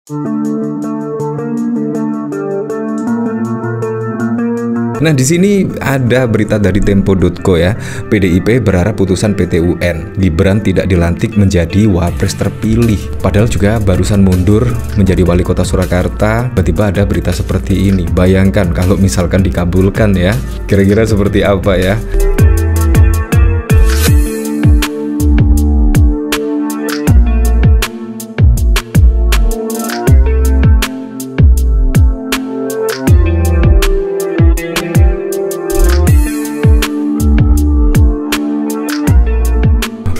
Nah, di sini ada berita dari Tempo.co ya. PDIP berharap putusan PT UN Gibran tidak dilantik menjadi wapres terpilih. Padahal juga barusan mundur menjadi wali kota Surakarta. Tiba-tiba ada berita seperti ini. Bayangkan kalau misalkan dikabulkan ya. Kira-kira seperti apa ya?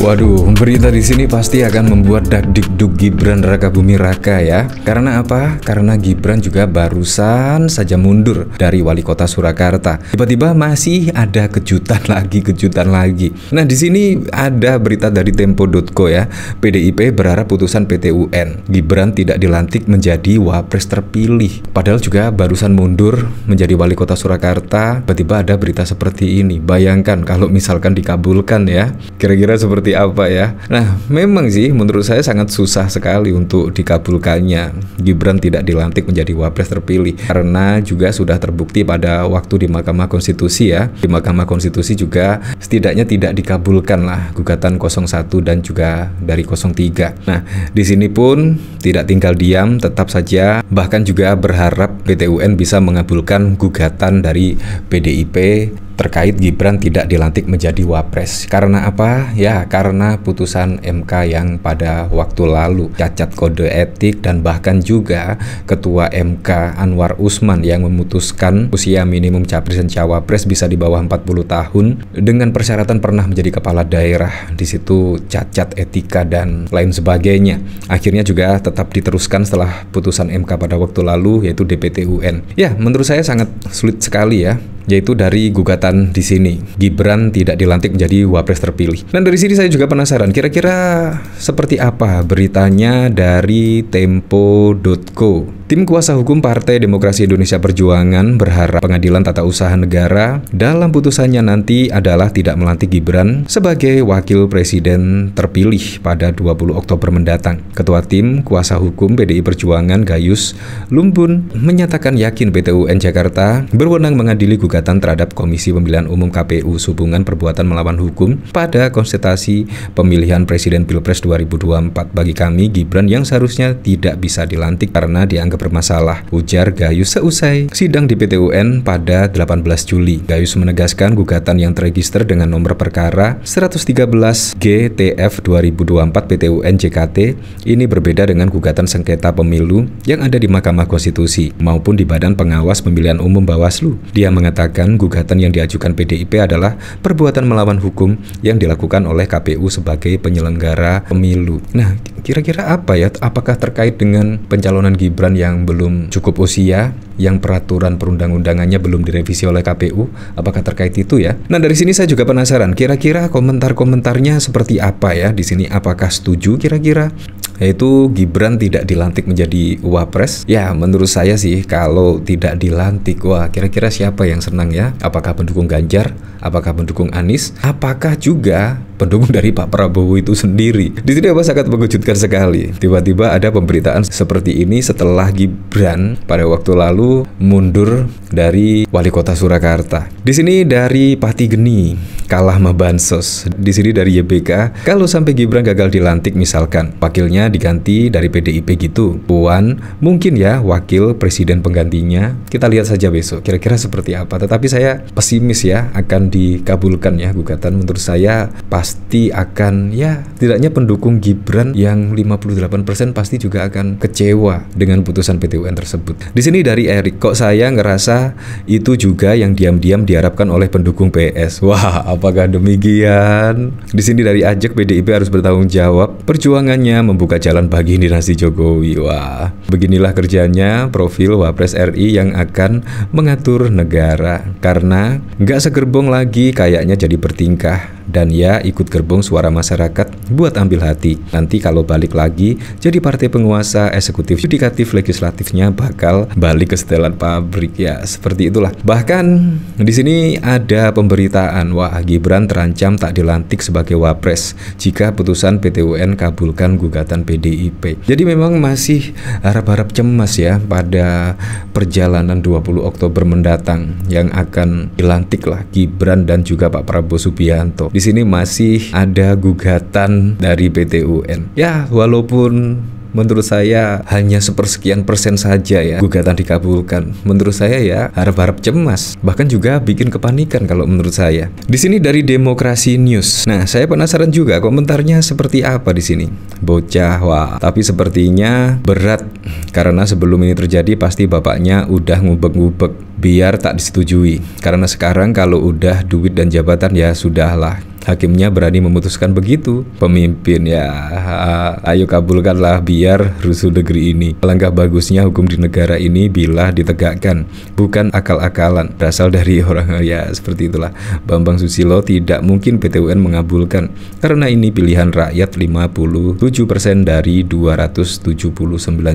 Waduh, berita di sini pasti akan membuat dakdikduk Gibran Rakabuming Raka ya. Karena apa? Karena Gibran juga barusan saja mundur dari wali kota Surakarta. Tiba-tiba masih ada kejutan lagi. Nah, di sini ada berita dari Tempo.co ya. PDIP berharap putusan PT UN Gibran tidak dilantik menjadi wapres terpilih. Padahal juga barusan mundur menjadi wali kota Surakarta. Tiba-tiba ada berita seperti ini. Bayangkan kalau misalkan dikabulkan ya. Kira-kira seperti apa ya? Nah, memang sih menurut saya sangat susah sekali untuk dikabulkannya. Gibran tidak dilantik menjadi wapres terpilih karena juga sudah terbukti pada waktu di Mahkamah Konstitusi ya. Di Mahkamah Konstitusi juga setidaknya tidak dikabulkan lah gugatan 01 dan juga dari 03. Nah, di sini pun tidak tinggal diam, tetap saja bahkan juga berharap PT UN bisa mengabulkan gugatan dari PDIP terkait Gibran tidak dilantik menjadi wapres. Karena apa? Ya, karena putusan MK yang pada waktu lalu cacat kode etik dan bahkan juga Ketua MK Anwar Usman yang memutuskan usia minimum capres dan cawapres bisa di bawah 40 tahun dengan persyaratan pernah menjadi kepala daerah. Di situ cacat etika dan lain sebagainya. Akhirnya juga tetap diteruskan setelah putusan MK pada waktu lalu, yaitu DPT UN. Ya, menurut saya sangat sulit sekali ya, yaitu dari gugatan di sini Gibran tidak dilantik menjadi wapres terpilih. Dan dari sini saya juga penasaran kira-kira seperti apa beritanya dari Tempo.co. Tim kuasa hukum Partai Demokrasi Indonesia Perjuangan berharap Pengadilan Tata Usaha Negara dalam putusannya nanti adalah tidak melantik Gibran sebagai wakil presiden terpilih pada 20 Oktober mendatang. Ketua tim kuasa hukum PDI Perjuangan Gayus Lumbun menyatakan yakin PT UN Jakarta berwenang mengadili gugatan terhadap Komisi Pemilihan Umum KPU sehubungan perbuatan melawan hukum pada konsultasi pemilihan Presiden Pilpres 2024. Bagi kami, Gibran yang seharusnya tidak bisa dilantik karena dianggap bermasalah, ujar Gayus seusai sidang di PT UN pada 18 Juli. Gayus menegaskan gugatan yang terregister dengan nomor perkara 113 GTF 2024 PT UN JKT ini berbeda dengan gugatan sengketa pemilu yang ada di Mahkamah Konstitusi maupun di Badan Pengawas Pemilihan Umum Bawaslu. Dia mengatakan gugatan yang diajukan PDIP adalah perbuatan melawan hukum yang dilakukan oleh KPU sebagai penyelenggara pemilu. Nah, kira-kira apa ya? Apakah terkait dengan pencalonan Gibran yang belum cukup usia, yang peraturan perundang-undangannya belum direvisi oleh KPU? Apakah terkait itu ya? Nah, dari sini saya juga penasaran, kira-kira komentar-komentarnya seperti apa ya di sini? Apakah setuju kira-kira yaitu Gibran tidak dilantik menjadi wapres? Ya, menurut saya sih kalau tidak dilantik, wah kira-kira siapa yang senang ya? Apakah pendukung Ganjar? Apakah pendukung Anies? Apakah juga pendukung dari Pak Prabowo itu sendiri? Di sini apa sangat mengejutkan sekali. Tiba-tiba ada pemberitaan seperti ini setelah Gibran pada waktu lalu mundur dari wali kota Surakarta. Di sini dari Pati Geni kalah sama Bansos. Di sini dari YBK, kalau sampai Gibran gagal dilantik misalkan, wakilnya diganti dari PDIP gitu. Puan mungkin ya wakil presiden penggantinya. Kita lihat saja besok kira-kira seperti apa. Tetapi saya pesimis ya akan dikabulkan ya gugatan. Menurut saya pasti akan ya tidaknya pendukung Gibran yang 58% pasti juga akan kecewa dengan putusan PT UN tersebut. Di sini dari Erik, kok saya ngerasa itu juga yang diam-diam diharapkan oleh pendukung PS. Wah, apakah demikian? Di sini dari Ajak, PDIP harus bertanggung jawab perjuangannya membuka jalan bagi dinasti Jokowi. Wah, beginilah kerjanya profil Wapres RI yang akan mengatur negara. Karena nggak segerbong lagi kayaknya jadi bertingkah. dan ya ikut gerbong suara masyarakat buat ambil hati. Nanti kalau balik lagi jadi partai penguasa, eksekutif, yudikatif, legislatifnya bakal balik ke setelan pabrik ya, seperti itulah. Bahkan di sini ada pemberitaan, wah Gibran terancam tak dilantik sebagai wapres jika putusan PT UN kabulkan gugatan PDIP. Jadi memang masih harap-harap cemas ya pada perjalanan 20 Oktober mendatang yang akan dilantik lah Gibran dan juga Pak Prabowo Subianto. Di sini masih ada gugatan dari PT UN. Ya, walaupun menurut saya hanya sepersekian persen saja ya gugatan dikabulkan. Menurut saya ya harap-harap cemas, bahkan juga bikin kepanikan kalau menurut saya. Di sini dari Demokrasi News. Nah, saya penasaran juga komentarnya seperti apa di sini. Bocah, wah, tapi sepertinya berat karena sebelum ini terjadi pasti bapaknya udah ngubek-ngubek biar tak disetujui. Karena sekarang kalau udah duit dan jabatan ya sudahlah. Hakimnya berani memutuskan begitu. Pemimpin ya, ayo kabulkanlah biar rusuh negeri ini. Alangkah bagusnya hukum di negara ini bila ditegakkan, bukan akal-akalan berasal dari orang ya seperti itulah. Bambang Susilo tidak mungkin PT UN mengabulkan karena ini pilihan rakyat 57% dari 279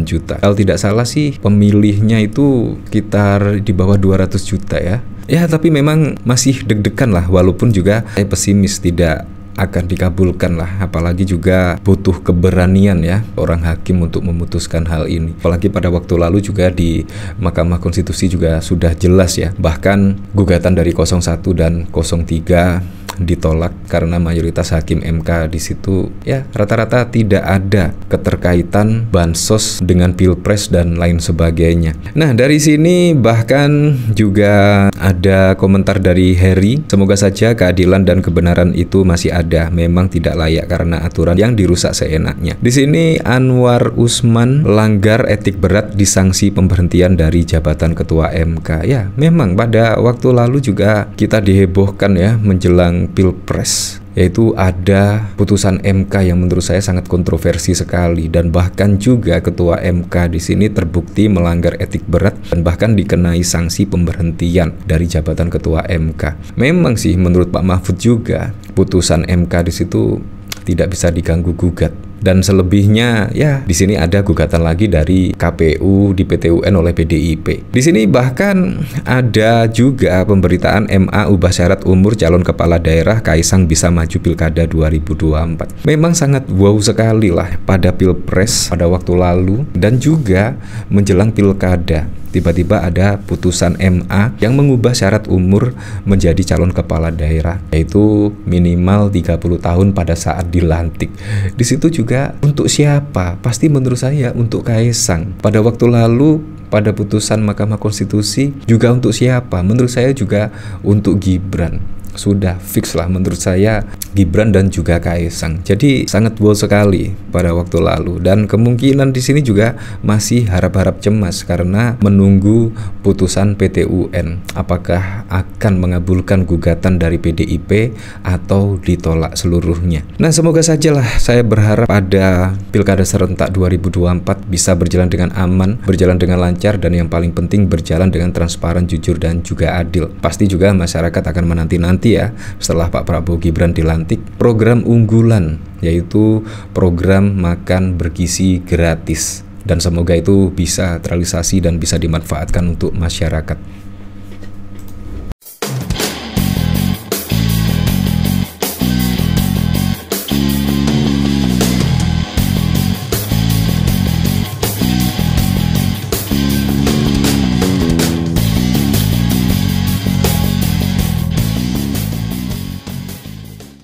juta. Kalau tidak salah sih pemilihnya itu sekitar di bawah 200 juta ya. Ya, tapi memang masih deg-degan lah, walaupun juga saya pesimis tidak akan dikabulkan lah, apalagi juga butuh keberanian ya orang hakim untuk memutuskan hal ini. Apalagi pada waktu lalu juga di Mahkamah Konstitusi juga sudah jelas ya, bahkan gugatan dari 01 dan 03 ditolak karena mayoritas hakim MK di situ ya rata-rata tidak ada keterkaitan bansos dengan pilpres dan lain sebagainya. Nah, dari sini bahkan juga ada komentar dari Harry, semoga saja keadilan dan kebenaran itu masih ada, memang tidak layak karena aturan yang dirusak seenaknya. Di sini Anwar Usman langgar etik berat disanksi pemberhentian dari jabatan ketua MK. Ya, memang pada waktu lalu juga kita dihebohkan ya menjelang Pilpres, yaitu ada putusan MK yang menurut saya sangat kontroversi sekali, dan bahkan juga ketua MK di sini terbukti melanggar etik berat dan bahkan dikenai sanksi pemberhentian dari jabatan ketua MK. Memang sih menurut Pak Mahfud juga putusan MK di situ tidak bisa diganggu gugat. Dan selebihnya ya di sini ada gugatan lagi dari KPU di PT UN oleh PDIP. Di sini bahkan ada juga pemberitaan MA ubah syarat umur calon kepala daerah, Kaisang bisa maju Pilkada 2024. Memang sangat wow sekali lah pada Pilpres pada waktu lalu dan juga menjelang Pilkada. Tiba-tiba ada putusan MA yang mengubah syarat umur menjadi calon kepala daerah, yaitu minimal 30 tahun pada saat dilantik. Di situ juga untuk siapa? Pasti menurut saya untuk Kaisang. Pada waktu lalu pada putusan Mahkamah Konstitusi juga untuk siapa? Menurut saya juga untuk Gibran. Sudah fix lah menurut saya Gibran dan juga Kaisang. Jadi sangat wow sekali pada waktu lalu, dan kemungkinan di sini juga masih harap-harap cemas karena menunggu putusan PT UN apakah akan mengabulkan gugatan dari PDIP atau ditolak seluruhnya. Nah, semoga sajalah, saya berharap pada Pilkada serentak 2024 bisa berjalan dengan aman, berjalan dengan lancar, dan yang paling penting berjalan dengan transparan, jujur, dan juga adil. Pasti juga masyarakat akan menanti-nanti ya setelah Pak Prabowo Gibran dilantik program unggulan, yaitu program makan bergizi gratis, dan semoga itu bisa terrealisasi dan bisa dimanfaatkan untuk masyarakat.